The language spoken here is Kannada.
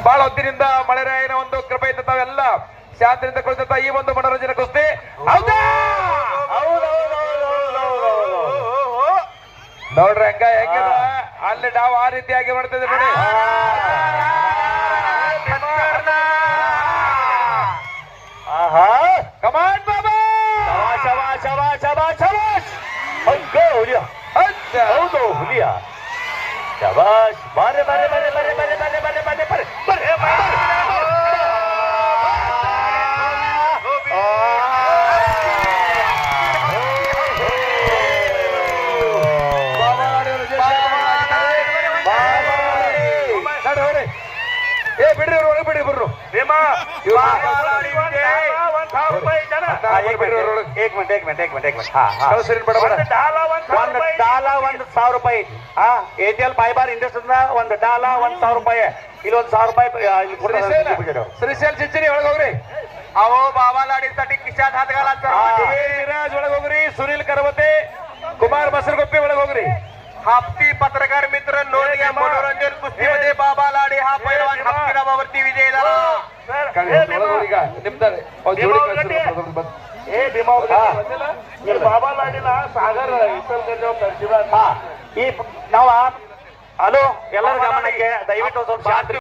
ಬಹಳ ಹೊತ್ತಿನಿಂದ ಮಳೆರಾಯನ ಒಂದು ಕೃಪೆ ಇದ್ದ ತಾವೆಲ್ಲ ಶಾಂತಿಯಿಂದ ಕುಳಿತ ಈ ಒಂದು ಮನೋರಂಜನೆ ಕುಸ್ತಿ ನೋಡ್ರಿ ಹಂಗ ಹೆಂಗ ಅಲ್ಲಿ ನಾವು ಆ ರೀತಿಯಾಗಿ ಮಾಡ್ತಿದ್ದೆ ನೋಡಿ. ಕಮಾಂಡ್ ಬಾಬಾ ಹೌದು ಹುಲಿಯ ಶಬಾಷ್ ಬಾರೆ ಬಾರೆ ಬಾರೆ ಬಾರೆ ಬಾರೆ ಬಾರೆ ಬಾರೆ ಬಾರೆ ಬಾರೆ ಏ ಬಿಡ್ರಿ ಒಳಗೆ ಬಿಡ್ರಿ ಬರ್ರು ಒಂದು ₹1000 ATL ಫೈಬರ್ ಇಂಡಸ್ಟ್ರಿ ಒಂದು ₹1000 ಇಲ್ಲೊಂದು ₹1000 ಶ್ರೀಶೈಲ್ ಚಿಂಚಣಿ ಒಳಗೆ ಹೋಗ್ರಿ. ಅವು ಬಾಬಾಲಾಡಿसाठी ಕಿಶಾದ್ ಹಾತಗಾಲ ವಿರಾಜ್ ಒಳಗೆ ಹೋಗ್ರಿ. ಸುನಿಲ್ ಕರವತೆ ಕುಮಾರ್ ಬಸರಗೊಪ್ಪೆ ಒಳಗೆ ಹೋಗ್ರಿ. हापती पत्रकार मित्र नोंद घ्या. मनोरंजन कुस्तीमध्ये बाबा लाडे हा पैलवान हापती नावावरती विजय झाला. बाबा लाडीला सागर ಈ ನಾವು ಹಲೋ ಎಲ್ಲರ ಗಮನಕ್ಕೆ ದಯವಿಟ್ಟು ಸ್ವಲ್ಪ ಶಾಂತಿ